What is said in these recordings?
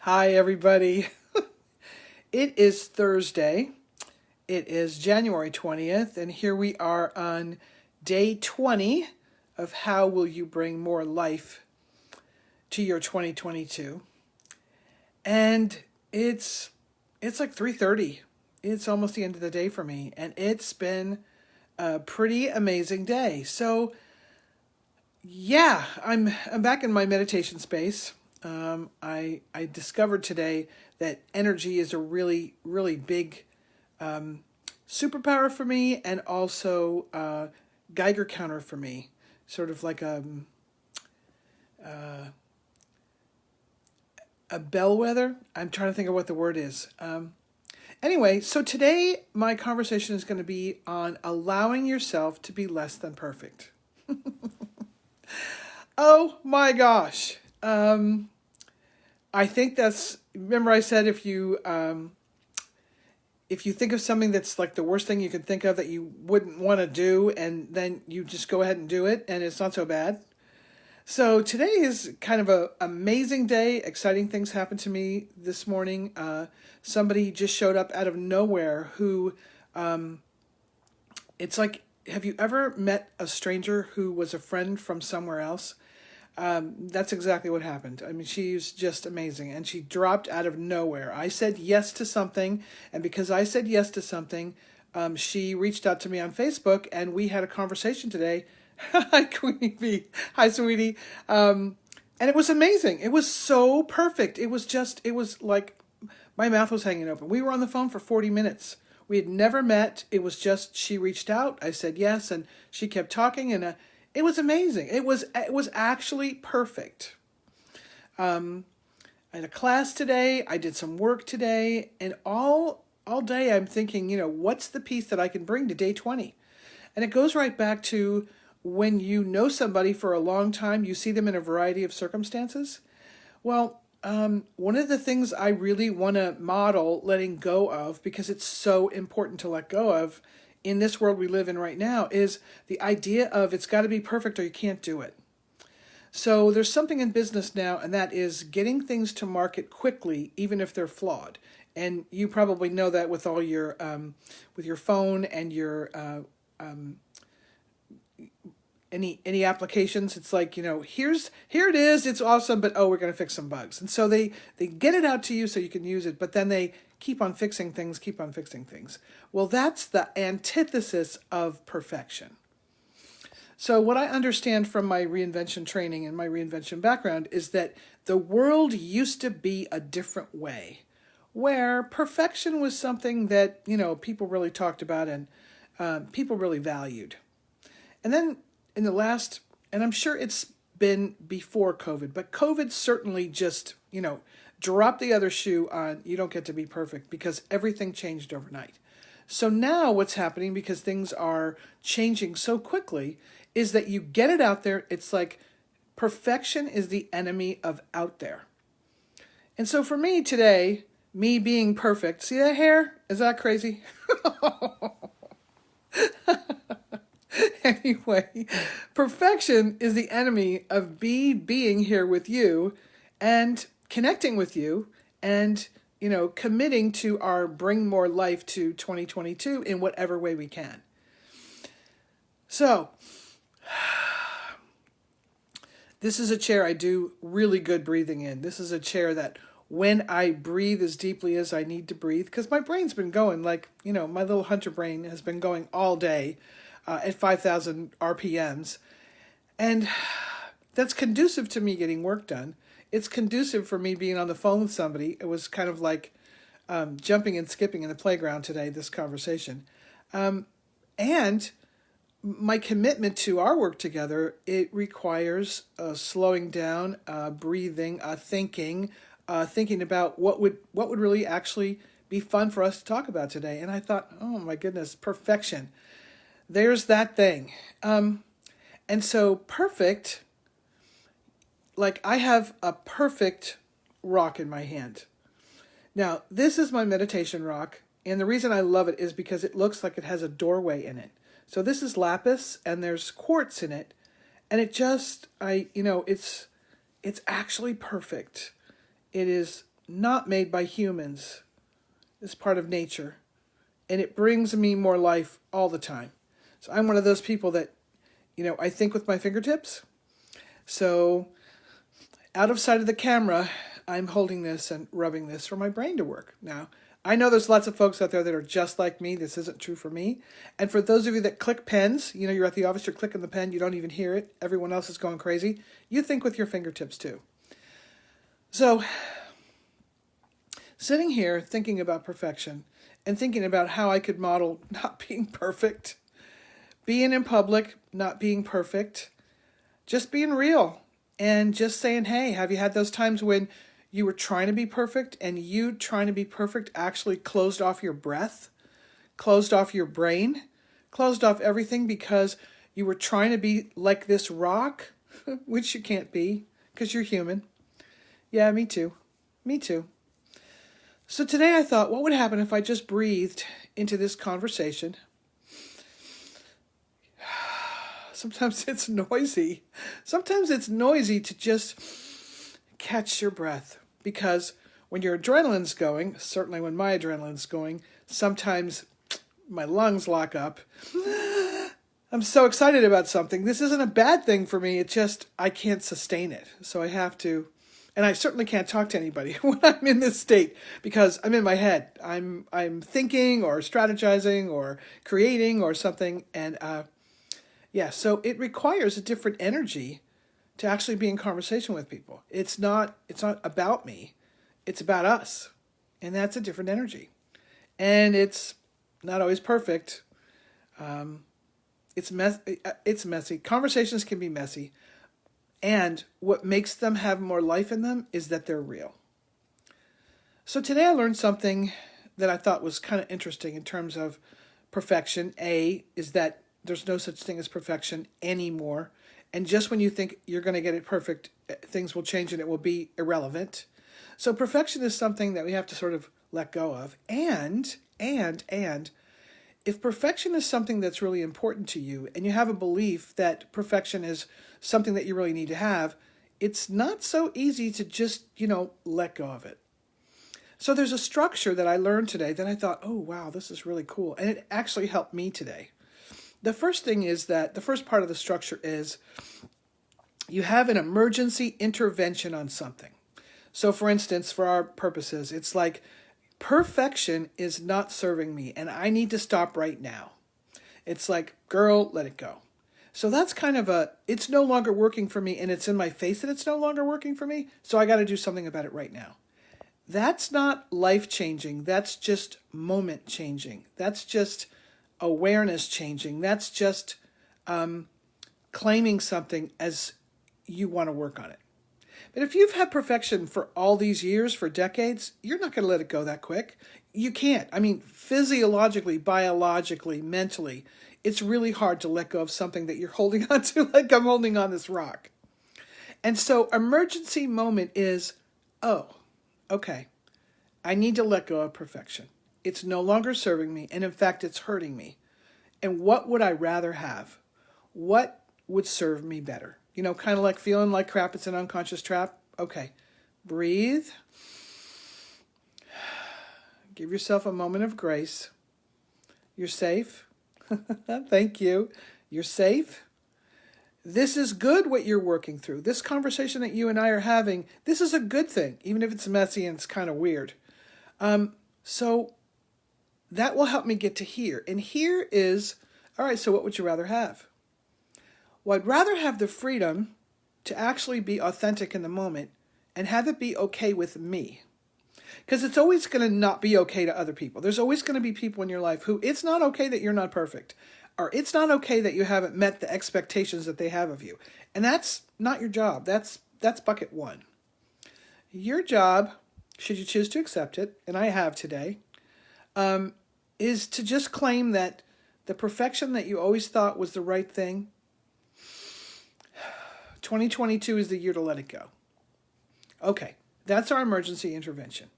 Hi, everybody. It is Thursday. It is January 20th, and here we are on day 20 of How Will You Bring More Life to Your 2022. And it's like 3:30. It's almost the end of the day for me, and it's been a pretty amazing day. So, yeah, I'm back in my meditation space. I discovered today that energy is a really big superpower for me, and also Geiger counter for me, sort of like a bellwether. I'm trying to think of what the word is. Anyway, so today my conversation is going to be on allowing yourself to be less than perfect. Oh my gosh. I think remember I said if you think of something that's like the worst thing you could think of that you wouldn't want to do, and then you just go ahead and do it, and it's not so bad. So today is kind of a amazing day. Exciting things happened to me this morning. Somebody just showed up out of nowhere who, it's like, have you ever met a stranger who was a friend from somewhere else? That's exactly what happened. I mean, she's just amazing, and she dropped out of nowhere. I said yes to something, and because I said yes to something, she reached out to me on Facebook, and we had a conversation today. Hi, Queenie B. Hi, sweetie. And it was amazing. It was so perfect. It was like my mouth was hanging open. We were on the phone for 40 minutes. We had never met. It was just, she reached out. I said yes, and she kept talking, and it was amazing. It was actually perfect. I had a class today. I did some work today, and all day I'm thinking, what's the piece that I can bring to day 20? And it goes right back to when you know somebody for a long time, you see them in a variety of circumstances. Well, one of the things I really want to model letting go of, because it's so important to let go of in this world we live in right now, is the idea of it's got to be perfect or you can't do it. So there's something in business now, and that is getting things to market quickly, even if they're flawed. And you probably know that with all your with your phone and your any applications. It's like, here it is, it's awesome, but we're going to fix some bugs. And so they get it out to you so you can use it, but then they keep on fixing things. Well, that's the antithesis of perfection. So what I understand from my reinvention training and my reinvention background is that the world used to be a different way, where perfection was something that, people really talked about, and people really valued. And then in the last, and I'm sure it's been before COVID, but COVID certainly just, dropped the other shoe on you don't get to be perfect, because everything changed overnight. So now what's happening, because things are changing so quickly, is that you get it out there. It's like perfection is the enemy of out there. And so for me today, me being perfect, see that hair? Is that crazy? Anyway, perfection is the enemy of being here with you and connecting with you, and committing to our bring more life to 2022 in whatever way we can. So this is a chair I do really good breathing in. This is a chair that when I breathe as deeply as I need to breathe, because my brain's been going like, my little hunter brain has been going all day at 5,000 RPMs. And that's conducive to me getting work done. It's conducive for me being on the phone with somebody. It was kind of like jumping and skipping in the playground today, this conversation. And my commitment to our work together, it requires slowing down, breathing, thinking about what would really actually be fun for us to talk about today. And I thought, oh my goodness, perfection. There's that thing. And so perfect, like I have a perfect rock in my hand. Now, this is my meditation rock, and the reason I love it is because it looks like it has a doorway in it. So this is lapis, and there's quartz in it, and it just, it's actually perfect. It is not made by humans. It's part of nature. And it brings me more life all the time. So I'm one of those people that, I think with my fingertips. So out of sight of the camera, I'm holding this and rubbing this for my brain to work. Now, I know there's lots of folks out there that are just like me. This isn't true for me. And for those of you that click pens, you're at the office, you're clicking the pen, you don't even hear it. Everyone else is going crazy. You think with your fingertips too. So, sitting here thinking about perfection and thinking about how I could model not being perfect, being in public, not being perfect, just being real and just saying, hey, have you had those times when you were trying to be perfect and you trying to be perfect actually closed off your breath, closed off your brain, closed off everything because you were trying to be like this rock, which you can't be because you're human. Yeah, me too. Me too. So today I thought, what would happen if I just breathed into this conversation? Sometimes it's noisy. Sometimes it's noisy to just catch your breath. Because when your adrenaline's going, certainly when my adrenaline's going, sometimes my lungs lock up. I'm so excited about something. This isn't a bad thing for me. It's just I can't sustain it. So I have to. And I certainly can't talk to anybody when I'm in this state because I'm in my head. I'm thinking or strategizing or creating or something. And so it requires a different energy to actually be in conversation with people. It's not about me. It's about us. And that's a different energy. And it's not always perfect. It's messy. Conversations can be messy. And what makes them have more life in them is that they're real. So today I learned something that I thought was kind of interesting in terms of perfection. A is that there's no such thing as perfection anymore. And just when you think you're going to get it perfect, things will change and it will be irrelevant. So perfection is something that we have to sort of let go of. And if perfection is something that's really important to you and you have a belief that perfection is something that you really need to have, it's not so easy to just, let go of it. So there's a structure that I learned today that I thought, oh, wow, this is really cool. And it actually helped me today. The first thing is that the first part of the structure is you have an emergency intervention on something. So for instance, for our purposes, it's like perfection is not serving me and I need to stop right now. It's like, girl, let it go. So that's kind of it's no longer working for me and it's in my face that it's no longer working for me. So I got to do something about it right now. That's not life-changing. That's just moment changing. That's just awareness changing. That's just claiming something as you want to work on it. But if you've had perfection for all these years, for decades, you're not going to let it go that quick. You can't. I mean, physiologically, biologically, mentally, it's really hard to let go of something that you're holding on to like I'm holding on this rock. And so emergency moment is, oh, okay, I need to let go of perfection. It's no longer serving me, and in fact, it's hurting me. And what would I rather have? What would serve me better? Kind of like feeling like crap, it's an unconscious trap. Okay, breathe. Give yourself a moment of grace. You're safe. Thank you. You're safe. This is good what you're working through. This conversation that you and I are having, this is a good thing, even if it's messy and it's kind of weird. So that will help me get to here. And here is, all right, so what would you rather have? Well, I'd rather have the freedom to actually be authentic in the moment and have it be okay with me. Because it's always going to not be okay to other people. There's always going to be people in your life who it's not okay that you're not perfect. Or it's not okay that you haven't met the expectations that they have of you. And that's not your job. That's bucket one. Your job, should you choose to accept it, and I have today, is to just claim that the perfection that you always thought was the right thing, 2022 is the year to let it go. Okay, that's our emergency intervention.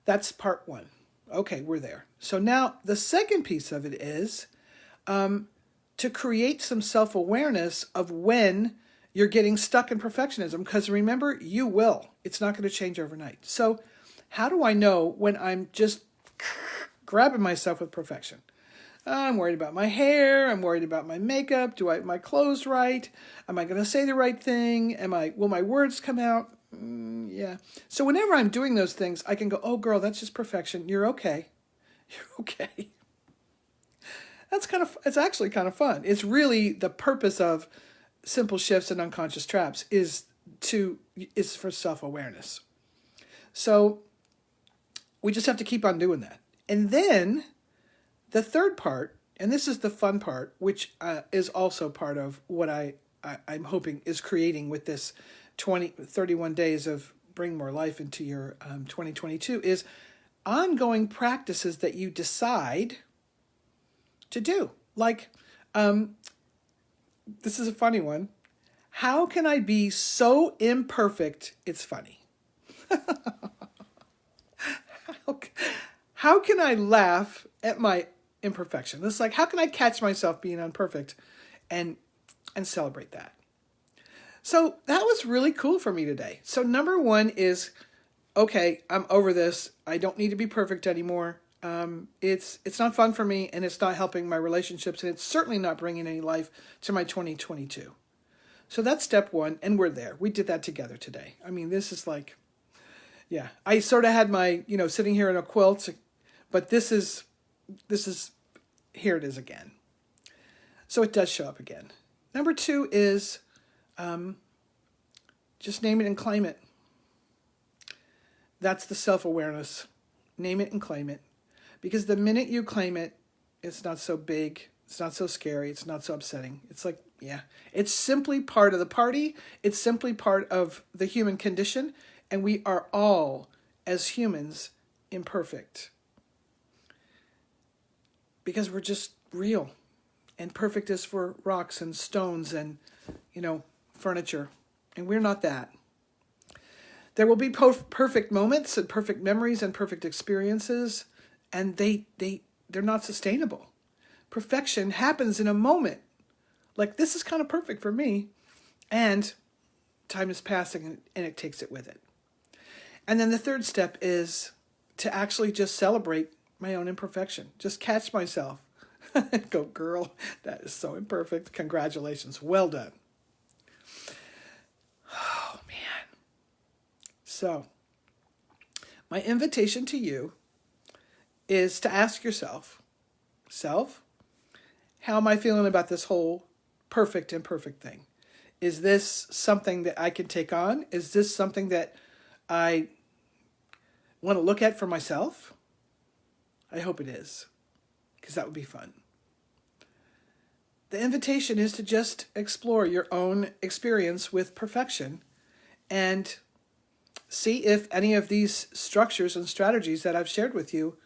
That's part one. Okay, we're there. So now the second piece of it is to create some self-awareness of when you're getting stuck in perfectionism. Because remember, you will. It's not going to change overnight. So How do I know when I'm just grabbing myself with perfection? I'm worried about my hair. I'm worried about my makeup. Do I have my clothes right? Am I going to say the right thing? Will my words come out? Yeah. So whenever I'm doing those things, I can go, oh, girl, that's just perfection. You're okay. You're okay. It's actually kind of fun. It's really the purpose of Simple Shifts and Unconscious Traps is for self-awareness. So we just have to keep on doing that. And then the third part, and this is the fun part, which is also part of what I'm hoping is creating with this 31 days of Bring More Life into your 2022, is ongoing practices that you decide to do. Like, this is a funny one. How can I be so imperfect it's funny? How can I laugh at my imperfection? It's like, how can I catch myself being imperfect and celebrate that? So that was really cool for me today. So number one is, okay, I'm over this. I don't need to be perfect anymore. It's not fun for me, and it's not helping my relationships, and it's certainly not bringing any life to my 2022. So that's step one, and we're there. We did that together today. I mean, this is like, yeah. I sort of had my, sitting here in a quilt, but this is, here it is again. So it does show up again. Number two is, just name it and claim it. That's the self-awareness. Name it and claim it. Because the minute you claim it, it's not so big, it's not so scary, it's not so upsetting. It's like, yeah, it's simply part of the party. It's simply part of the human condition. And we are all, as humans, imperfect. Because we're just real. And perfect is for rocks and stones and, furniture. And we're not that. There will be perfect moments and perfect memories and perfect experiences. And they're not sustainable. Perfection happens in a moment. Like, this is kind of perfect for me. And time is passing and it takes it with it. And then the third step is to actually just celebrate my own imperfection. Just catch myself. Go, girl, that is so imperfect. Congratulations. Well done. Oh, man. So, my invitation to you is to ask yourself, how am I feeling about this whole perfect imperfect thing? Is this something that I can take on? Is this something that I want to look at for myself? I hope it is, because that would be fun. The invitation is to just explore your own experience with perfection and see if any of these structures and strategies that I've shared with you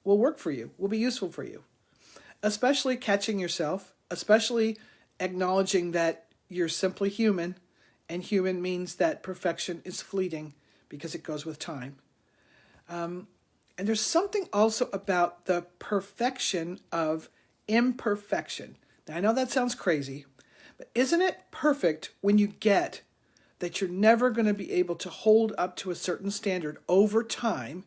will work for you, will be useful for you. Especially catching yourself, especially acknowledging that you're simply human, and human means that perfection is fleeting because it goes with time. And there's something also about the perfection of imperfection. Now, I know that sounds crazy, but isn't it perfect when you get that you're never going to be able to hold up to a certain standard over time,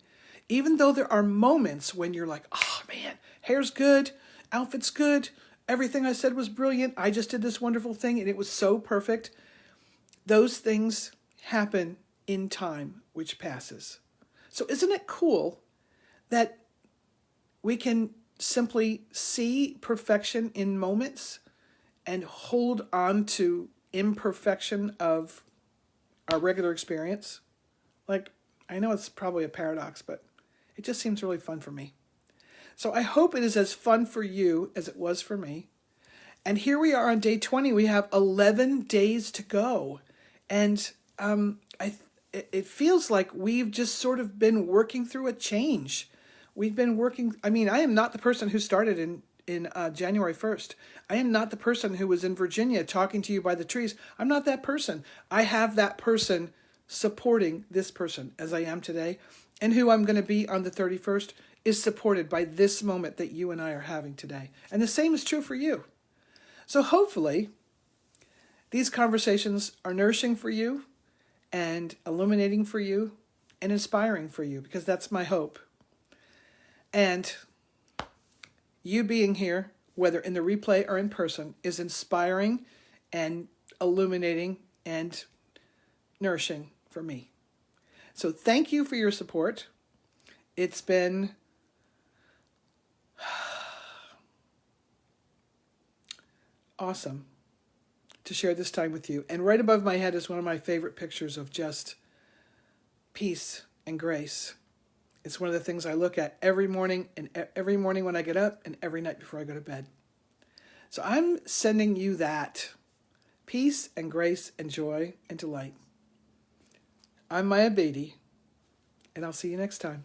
even though there are moments when you're like, oh man, hair's good, outfit's good, everything I said was brilliant, I just did this wonderful thing and it was so perfect. Those things happen in time, which passes. So isn't it cool that we can simply see perfection in moments and hold on to imperfection of our regular experience? Like, I know it's probably a paradox, but it just seems really fun for me. So I hope it is as fun for you as it was for me. And here we are on day 20. We have 11 days to go. And it feels like we've just sort of been working through a change. We've been working, I am not the person who started in January 1st. I am not the person who was in Virginia talking to you by the trees. I'm not that person. I have that person supporting this person as I am today. And who I'm going to be on the 31st is supported by this moment that you and I are having today. And the same is true for you. So hopefully, these conversations are nourishing for you and illuminating for you and inspiring for you, because that's my hope. And you being here, whether in the replay or in person, is inspiring and illuminating and nourishing for me. So thank you for your support. It's been awesome to share this time with you. And right above my head is one of my favorite pictures of just peace and grace. It's one of the things I look at every morning, and every morning when I get up, and every night before I go to bed. So I'm sending you that peace and grace and joy and delight. I'm Maya Beatty, and I'll see you next time.